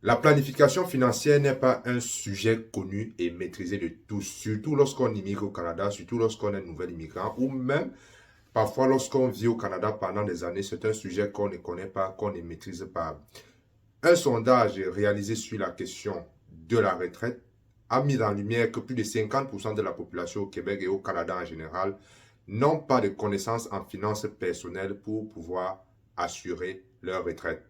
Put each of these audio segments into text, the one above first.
La planification financière n'est pas un sujet connu et maîtrisé de tous, surtout lorsqu'on immigre au Canada, surtout lorsqu'on est nouvel immigrant, ou même parfois lorsqu'on vit au Canada pendant des années, c'est un sujet qu'on ne connaît pas, qu'on ne maîtrise pas. Un sondage réalisé sur la question de la retraite a mis en lumière que plus de 50% de la population au Québec et au Canada en général n'ont pas de connaissances en finances personnelles pour pouvoir assurer leur retraite.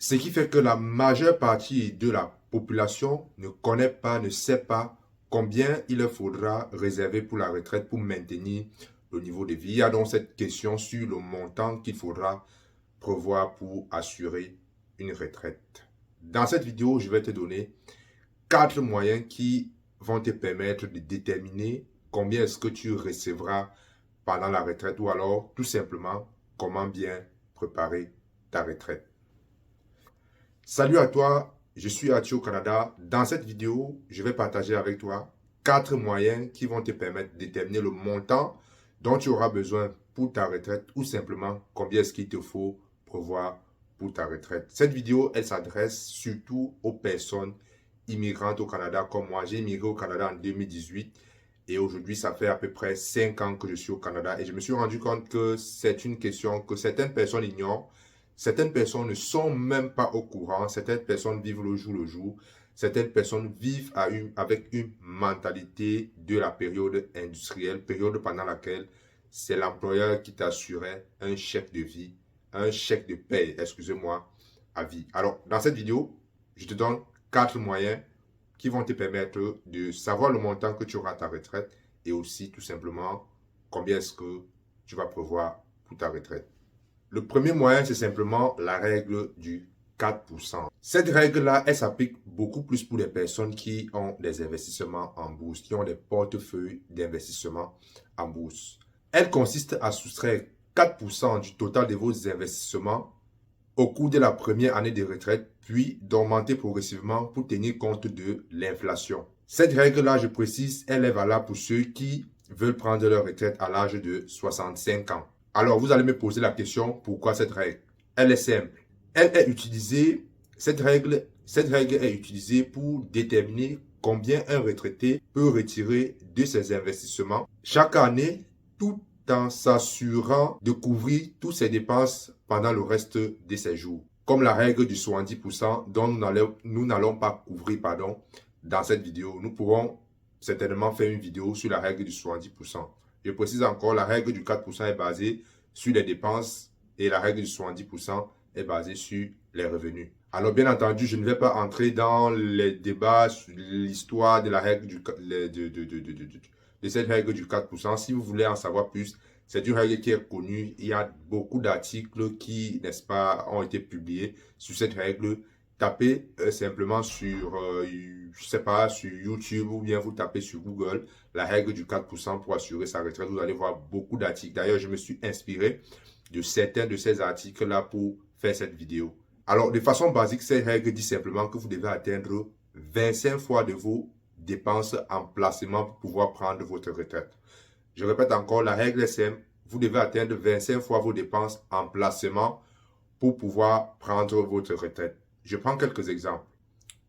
Ce qui fait que la majeure partie de la population ne connaît pas, ne sait pas combien il faudra réserver pour la retraite pour maintenir le niveau de vie. Il y a donc cette question sur le montant qu'il faudra prévoir pour assurer une retraite. Dans cette vidéo, je vais te donner 4 moyens qui vont te permettre de déterminer combien est-ce que tu recevras pendant la retraite ou alors tout simplement comment bien préparer ta retraite. Salut à toi, je suis Ati au Canada. Dans cette vidéo, je vais partager avec toi 4 moyens qui vont te permettre de déterminer le montant dont tu auras besoin pour ta retraite ou simplement combien est-ce qu'il te faut prévoir pour ta retraite. Cette vidéo, elle s'adresse surtout aux personnes immigrantes au Canada comme moi. J'ai immigré au Canada en 2018 et aujourd'hui, ça fait à peu près 5 ans que je suis au Canada et je me suis rendu compte que c'est une question que certaines personnes ignorent. Certaines personnes ne sont même pas au courant. Certaines personnes vivent le jour le jour. Certaines personnes vivent avec une mentalité de la période industrielle, période pendant laquelle c'est l'employeur qui t'assurait un chèque de vie, un chèque de paie, excusez-moi, à vie. Alors, dans cette vidéo, je te donne 4 moyens qui vont te permettre de savoir le montant que tu auras à ta retraite et aussi tout simplement combien est-ce que tu vas prévoir pour ta retraite. Le premier moyen, c'est simplement la règle du 4%. Cette règle-là, elle s'applique beaucoup plus pour les personnes qui ont des investissements en bourse, qui ont des portefeuilles d'investissement en bourse. Elle consiste à soustraire 4% du total de vos investissements au cours de la première année de retraite, puis d'augmenter progressivement pour tenir compte de l'inflation. Cette règle-là, je précise, elle est valable pour ceux qui veulent prendre leur retraite à l'âge de 65 ans. Alors, vous allez me poser la question, pourquoi cette règle? Elle est simple. Cette règle est utilisée pour déterminer combien un retraité peut retirer de ses investissements chaque année, tout en s'assurant de couvrir toutes ses dépenses pendant le reste de ses jours. Comme la règle du 70% dont nous n'allons pas couvrir dans cette vidéo. Nous pourrons certainement faire une vidéo sur la règle du 70%. Je précise encore, la règle du 4% est basée sur les dépenses et la règle du 70% est basée sur les revenus. Alors bien entendu, je ne vais pas entrer dans les débats sur l'histoire de la règle de cette règle du 4%. Si vous voulez en savoir plus, c'est une règle qui est connue. Il y a beaucoup d'articles qui, n'est-ce pas, ont été publiés sur cette règle. Tapez simplement sur, je sais pas, sur YouTube ou bien vous tapez sur Google la règle du 4% pour assurer sa retraite. Vous allez voir beaucoup d'articles. D'ailleurs, je me suis inspiré de certains de ces articles-là pour faire cette vidéo. Alors, de façon basique, cette règle dit simplement que vous devez atteindre 25 fois de vos dépenses en placement pour pouvoir prendre votre retraite. Je répète encore, la règle est simple. Vous devez atteindre 25 fois vos dépenses en placement pour pouvoir prendre votre retraite. Je prends quelques exemples.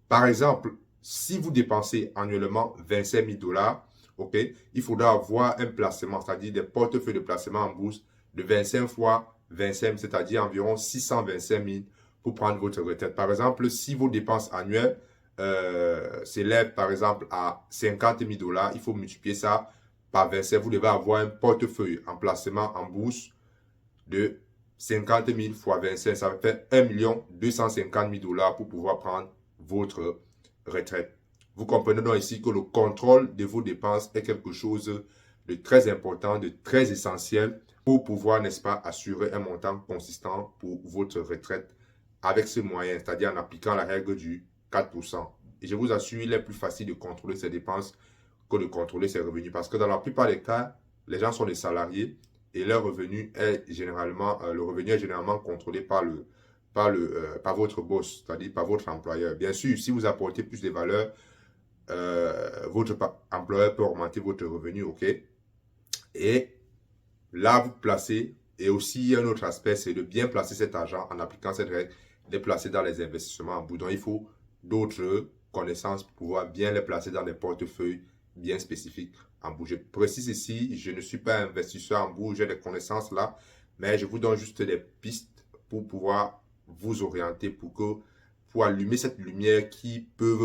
Par exemple, si vous dépensez annuellement 25 000 dollars, ok, il faudra avoir un placement, c'est-à-dire des portefeuilles de placement en bourse de 25 fois 25 000, c'est-à-dire environ 625 000 pour prendre votre retraite. Par exemple, si vos dépenses annuelles s'élèvent par exemple à 50 000 dollars, il faut multiplier ça par 25. Vous devez avoir un portefeuille en placement en bourse de 50 000 fois 25, ça fait 1 250 000 dollars pour pouvoir prendre votre retraite. Vous comprenez donc ici que le contrôle de vos dépenses est quelque chose de très important, de très essentiel pour pouvoir, n'est-ce pas, assurer un montant consistant pour votre retraite avec ce moyen, c'est-à-dire en appliquant la règle du 4%. Et je vous assure, il est plus facile de contrôler ses dépenses que de contrôler ses revenus parce que dans la plupart des cas, les gens sont des salariés et leur revenu est généralement, le revenu est généralement contrôlé par votre boss, c'est-à-dire par votre employeur. Bien sûr, si vous apportez plus de valeur, votre employeur peut augmenter votre revenu, ok? Et là, vous placez, et aussi un autre aspect, c'est de bien placer cet argent en appliquant cette règle, de placer dans les investissements en bout. Donc, il faut d'autres connaissances pour pouvoir bien les placer dans des portefeuilles bien spécifiques en bourse. Je précise ici, je ne suis pas investisseur en bourse, j'ai des connaissances là, mais je vous donne juste des pistes pour pouvoir vous orienter, pour allumer cette lumière qui peut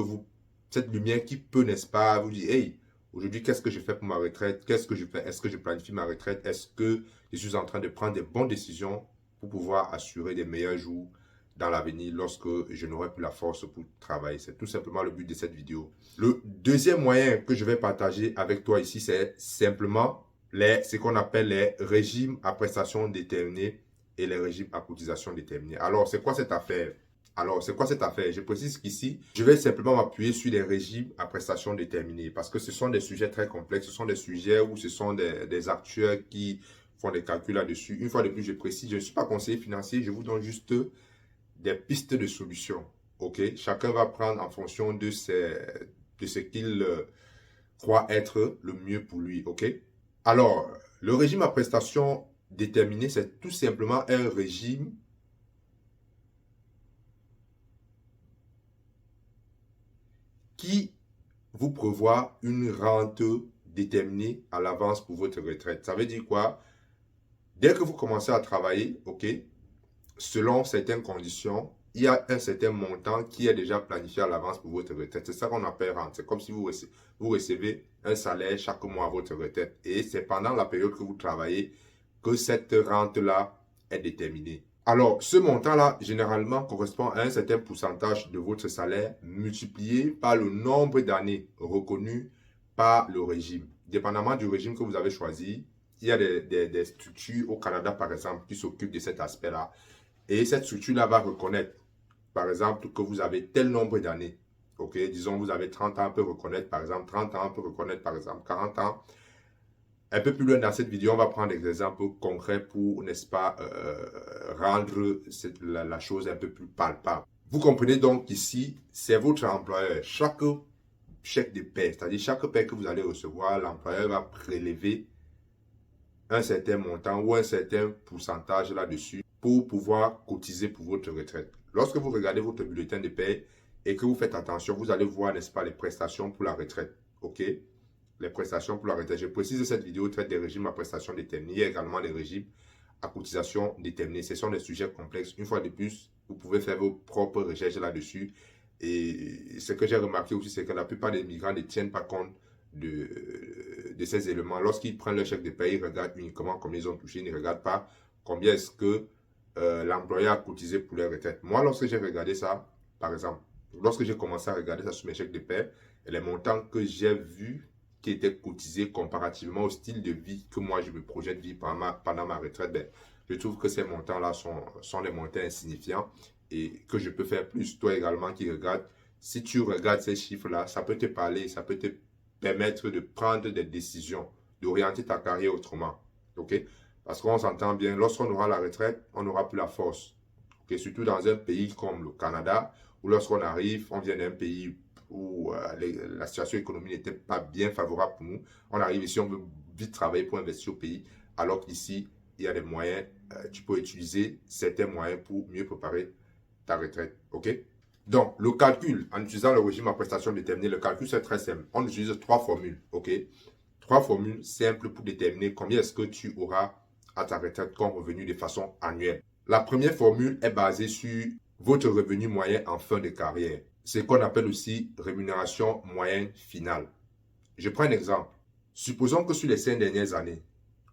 n'est-ce pas, vous dire, hey, aujourd'hui, qu'est-ce que je fais pour ma retraite? Qu'est-ce que je fais? Est-ce que je planifie ma retraite? Est-ce que je suis en train de prendre des bonnes décisions pour pouvoir assurer des meilleurs jours dans l'avenir lorsque je n'aurai plus la force pour travailler? C'est tout simplement le but de cette vidéo. Le deuxième moyen que je vais partager avec toi ici, c'est simplement ce qu'on appelle les régimes à prestations déterminées et les régimes à cotisation déterminée. Alors, c'est quoi cette affaire? Je précise qu'ici, je vais simplement m'appuyer sur les régimes à prestations déterminées parce que ce sont des sujets très complexes, ce sont des sujets où ce sont des actuaires qui font des calculs là-dessus. Une fois de plus, je précise, je ne suis pas conseiller financier, je vous donne juste des pistes de solutions. Ok? Chacun va prendre en fonction de ce qu'il croit être le mieux pour lui. Ok? Alors, le régime à prestations déterminées, c'est tout simplement un régime qui vous prévoit une rente déterminée à l'avance pour votre retraite. Ça veut dire quoi? Dès que vous commencez à travailler, ok, selon certaines conditions, il y a un certain montant qui est déjà planifié à l'avance pour votre retraite. C'est ça qu'on appelle rente. C'est comme si vous recevez un salaire chaque mois à votre retraite. Et c'est pendant la période que vous travaillez que cette rente-là est déterminée. Alors, ce montant-là, généralement, correspond à un certain pourcentage de votre salaire multiplié par le nombre d'années reconnues par le régime. Dépendamment du régime que vous avez choisi, il y a des structures au Canada, par exemple, qui s'occupent de cet aspect-là. Et cette structure-là va reconnaître, par exemple, que vous avez tel nombre d'années. Ok, disons, vous avez 30 ans, on peut reconnaître, par exemple, 30 ans, on peut reconnaître, par exemple, 40 ans. Un peu plus loin dans cette vidéo, on va prendre des exemples concrets pour, n'est-ce pas, rendre la chose un peu plus palpable. Vous comprenez donc qu'ici, c'est votre employeur. Chaque chèque de paie, c'est-à-dire chaque paie que vous allez recevoir, l'employeur va prélever un certain montant ou un certain pourcentage là-dessus pour pouvoir cotiser pour votre retraite. Lorsque vous regardez votre bulletin de paie et que vous faites attention, vous allez voir, n'est-ce pas, les prestations pour la retraite. OK? Les prestations pour la retraite. Je précise que cette vidéo traite des régimes à prestations déterminées. Il y a également les régimes à cotisation déterminée. Ce sont des sujets complexes. Une fois de plus, vous pouvez faire vos propres recherches là-dessus. Et ce que j'ai remarqué aussi, c'est que la plupart des migrants ne tiennent pas compte de ces éléments. Lorsqu'ils prennent leur chèque de paie, ils regardent uniquement combien ils ont touché. Ils ne regardent pas combien est-ce que l'employeur a cotisé pour leur retraite. Moi, lorsque j'ai regardé ça, par exemple, lorsque j'ai commencé à regarder ça sur mes chèques de paie, et les montants que j'ai vus qui étaient cotisés comparativement au style de vie que moi je me projette vivre pendant ma retraite, ben, je trouve que ces montants-là sont des montants insignifiants et que je peux faire plus. Toi également qui regardes, si tu regardes ces chiffres-là, ça peut te parler, ça peut te permettre de prendre des décisions, d'orienter ta carrière autrement. OK? Parce qu'on s'entend bien, lorsqu'on aura la retraite, on n'aura plus la force. Okay? Surtout dans un pays comme le Canada, où lorsqu'on arrive, on vient d'un pays où la situation économique n'était pas bien favorable pour nous. On arrive ici, on veut vite travailler pour investir au pays, alors qu'ici, il y a des moyens, tu peux utiliser certains moyens pour mieux préparer ta retraite. OK? Donc, le calcul, en utilisant le régime à prestations déterminées, le calcul, c'est très simple. On utilise trois formules. OK? Trois formules simples pour déterminer combien est-ce que tu auras à ta retraite comme revenu de façon annuelle. La première formule est basée sur votre revenu moyen en fin de carrière. C'est ce qu'on appelle aussi rémunération moyenne finale. Je prends un exemple. Supposons que sur les 5 dernières années,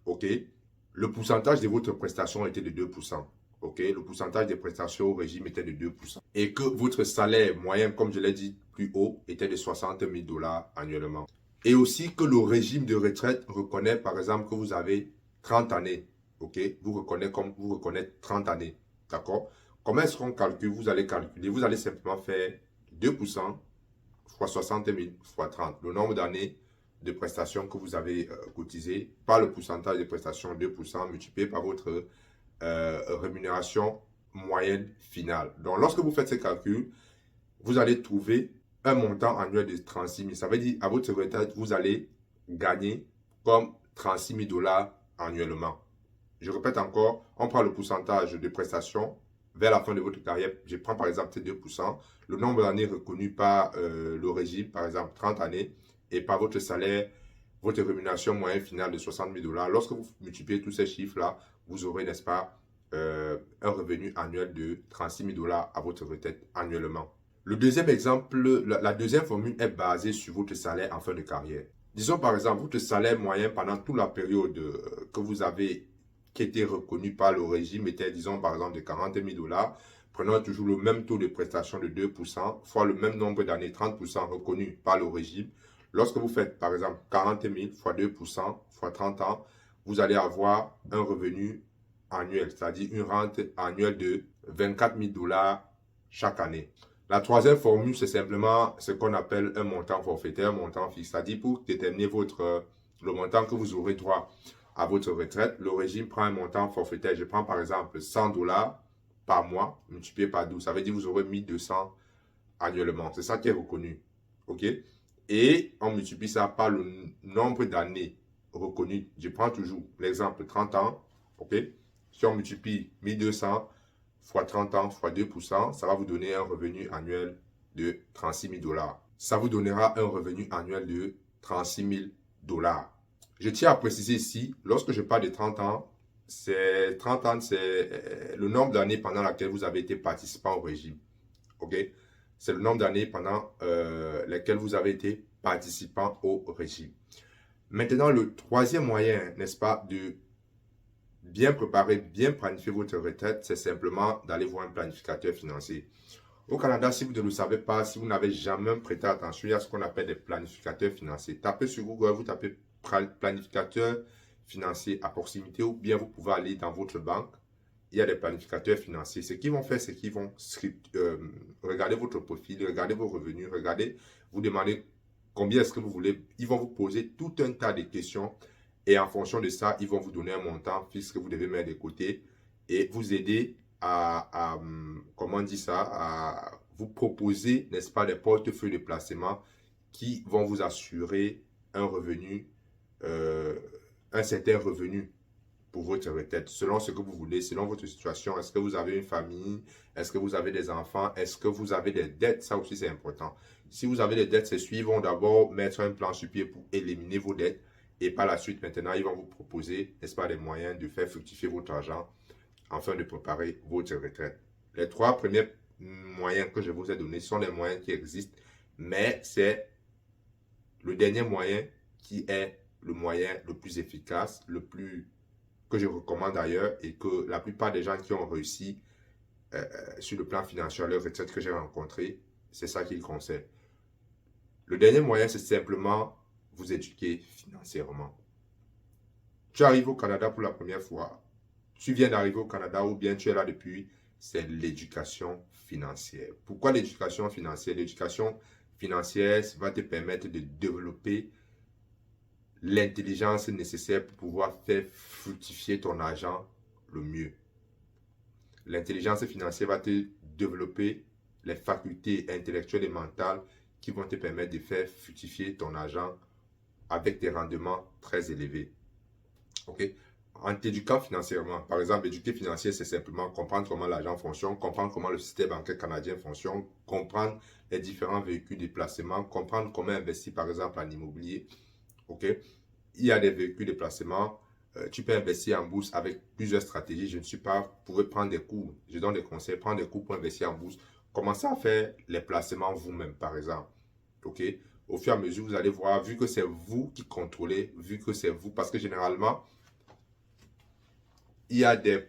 OK, le pourcentage de votre prestation était de 2%. OK, le pourcentage des prestations au régime était de 2%. Et que votre salaire moyen, comme je l'ai dit plus haut, était de 60 000 $ annuellement. Et aussi que le régime de retraite reconnaît, par exemple, que vous avez 30 années. OK, vous reconnaît 30 années. D'accord? Comment est-ce qu'on calcule? Vous allez calculer, vous allez simplement faire 2% fois 60 000 fois 30. Le nombre d'années de prestations que vous avez cotisé par le pourcentage de prestations 2% multiplié par votre rémunération moyenne finale. Donc, lorsque vous faites ces calculs, vous allez trouver un montant annuel de 36 000. Ça veut dire, à votre retraite, vous allez gagner comme 36 000 $ annuellement. Je répète encore, on prend le pourcentage de prestations vers la fin de votre carrière, je prends par exemple ces 2%, le nombre d'années reconnu par le régime, par exemple 30 années, et par votre salaire, votre rémunération moyenne finale de 60 000 dollars. Lorsque vous multipliez tous ces chiffres-là, vous aurez, n'est-ce pas, un revenu annuel de 36 000 dollars à votre retraite annuellement. Le deuxième exemple, la deuxième formule est basée sur votre salaire en fin de carrière. Disons par exemple, votre salaire moyen pendant toute la période que vous avez, qui était reconnu par le régime, était, disons par exemple, de 40 000 dollars. Prenons toujours le même taux de prestation de 2%, fois le même nombre d'années, 30% reconnu par le régime. Lorsque vous faites par exemple 40 000 fois 2% fois 30 ans, vous allez avoir un revenu annuel, c'est-à-dire une rente annuelle de 24 000 dollars chaque année. La troisième formule, c'est simplement ce qu'on appelle un montant forfaitaire, un montant fixe. C'est-à-dire pour déterminer le montant que vous aurez droit à votre retraite, le régime prend un montant forfaitaire. Je prends par exemple 100 dollars par mois, multiplié par 12. Ça veut dire que vous aurez 1200 annuellement. C'est ça qui est reconnu. OK? Et on multiplie ça par le nombre d'années reconnues. Je prends toujours l'exemple 30 ans. OK? Si on multiplie 1200 fois 30 ans fois 2%, ça va vous donner un revenu annuel de 36 000 dollars. Ça vous donnera un revenu annuel de 36 000 dollars. Je tiens à préciser ici, lorsque je parle de 30 ans, c'est le nombre d'années pendant laquelle vous avez été participant au régime. OK? C'est le nombre d'années pendant lesquelles vous avez été participant au régime. Maintenant, le troisième moyen, n'est-ce pas, de bien préparer, bien planifier votre retraite, c'est simplement d'aller voir un planificateur financier. Au Canada, si vous ne le savez pas, si vous n'avez jamais prêté attention, il y a ce qu'on appelle des planificateurs financiers. Tapez sur Google, vous tapez planificateur financier à proximité ou bien vous pouvez aller dans votre banque. Il y a des planificateurs financiers. Ce qu'ils vont faire, c'est qu'ils vont regarder votre profil, regarder vos revenus, vous demander combien est-ce que vous voulez. Ils vont vous poser tout un tas de questions et en fonction de ça, ils vont vous donner un montant fixe que vous devez mettre de côté et vous aider comment on dit ça, à vous proposer, n'est-ce pas, des portefeuilles de placement qui vont vous assurer un revenu, un certain revenu pour votre retraite, selon ce que vous voulez, selon votre situation. Est-ce que vous avez une famille? Est-ce que vous avez des enfants? Est-ce que vous avez des dettes? Ça aussi, c'est important. Si vous avez des dettes, c'est sûr, ils vont d'abord mettre un plan sur pied pour éliminer vos dettes. Et par la suite, maintenant, ils vont vous proposer, n'est-ce pas, des moyens de faire fructifier votre argent afin de préparer votre retraite. Les trois premiers moyens que je vous ai donnés sont les moyens qui existent, mais c'est le dernier moyen qui est le moyen le plus efficace, que je recommande d'ailleurs et que la plupart des gens qui ont réussi sur le plan financier à leur retraite que j'ai rencontré, c'est ça qu'ils conseillent. Le dernier moyen, c'est simplement vous éduquer financièrement. Tu arrives au Canada pour la première fois, tu viens d'arriver au Canada ou bien tu es là depuis, c'est l'éducation financière. Pourquoi l'éducation financière? L'éducation financière va te permettre de développer l'intelligence nécessaire pour pouvoir faire fructifier ton argent le mieux. L'intelligence financière va te développer les facultés intellectuelles et mentales qui vont te permettre de faire fructifier ton argent avec des rendements très élevés. OK? En t'éduquant financièrement, par exemple, éduquer financier, c'est simplement comprendre comment l'argent fonctionne, comprendre comment le système bancaire canadien fonctionne, comprendre les différents véhicules de placement, comprendre comment investir, par exemple, en immobilier. OK? Il y a des véhicules de placement. Tu peux investir en bourse avec plusieurs stratégies. Je ne suis pas, vous pouvez prendre des cours. Je donne des conseils, prendre des cours pour investir en bourse. Commencez à faire les placements vous-même, par exemple. OK? Au fur et à mesure, vous allez voir, vu que c'est vous qui contrôlez, vu que c'est vous, parce que généralement, il y a des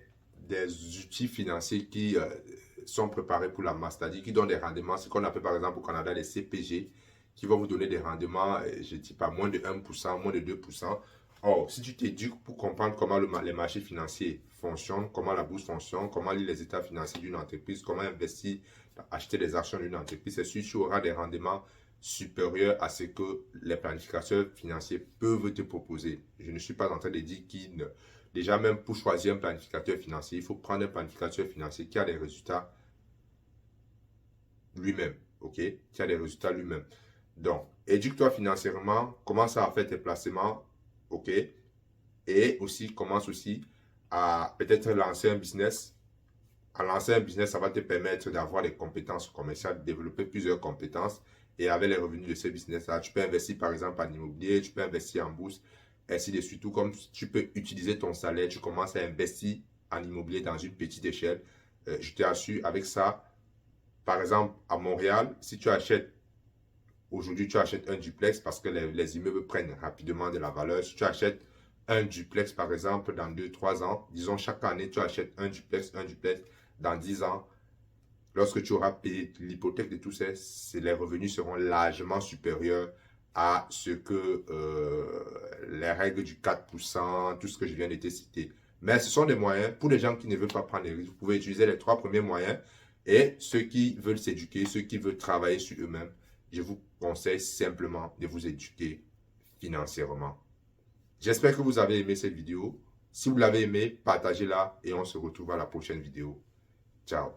outils financiers qui sont préparés pour la masse, c'est-à-dire qui donnent des rendements, ce qu'on appelle par exemple au Canada les CPG, qui vont vous donner des rendements, je ne dis pas moins de 1%, moins de 2%. Or, si tu t'éduques pour comprendre comment les marchés financiers fonctionnent, comment la bourse fonctionne, comment lire les états financiers d'une entreprise, comment investir, acheter des actions d'une entreprise, c'est sûr que tu auras des rendements supérieurs à ce que les planificateurs financiers peuvent te proposer. Je ne suis pas en train de dire qu'ils ne... Déjà, même pour choisir un planificateur financier, il faut prendre un planificateur financier qui a des résultats lui-même. OK? Qui a des résultats lui-même. Donc, éduque-toi financièrement, commence à faire tes placements. OK? Et aussi, commence aussi à peut-être lancer un business à lancer un business, ça va te permettre d'avoir des compétences commerciales, de développer plusieurs compétences. Et avec les revenus de ce business-là, tu peux investir par exemple en immobilier, tu peux investir en bourse, ainsi de suite. Tout comme tu peux utiliser ton salaire, tu commences à investir en immobilier dans une petite échelle. Je t'assure, avec ça, par exemple, à Montréal, si tu achètes, aujourd'hui tu achètes un duplex parce que les immeubles prennent rapidement de la valeur. Si tu achètes un duplex, par exemple, dans 2, 3 ans, disons chaque année, tu achètes un duplex, dans 10 ans, lorsque tu auras payé l'hypothèque de tout ça, les revenus seront largement supérieurs à ce que les règles du 4%, tout ce que je viens de te citer. Mais ce sont des moyens. Pour les gens qui ne veulent pas prendre les risques, vous pouvez utiliser les 3 premiers moyens. Et ceux qui veulent s'éduquer, ceux qui veulent travailler sur eux-mêmes, je vous conseille simplement de vous éduquer financièrement. J'espère que vous avez aimé cette vidéo. Si vous l'avez aimé, partagez-la et on se retrouve à la prochaine vidéo. Ciao.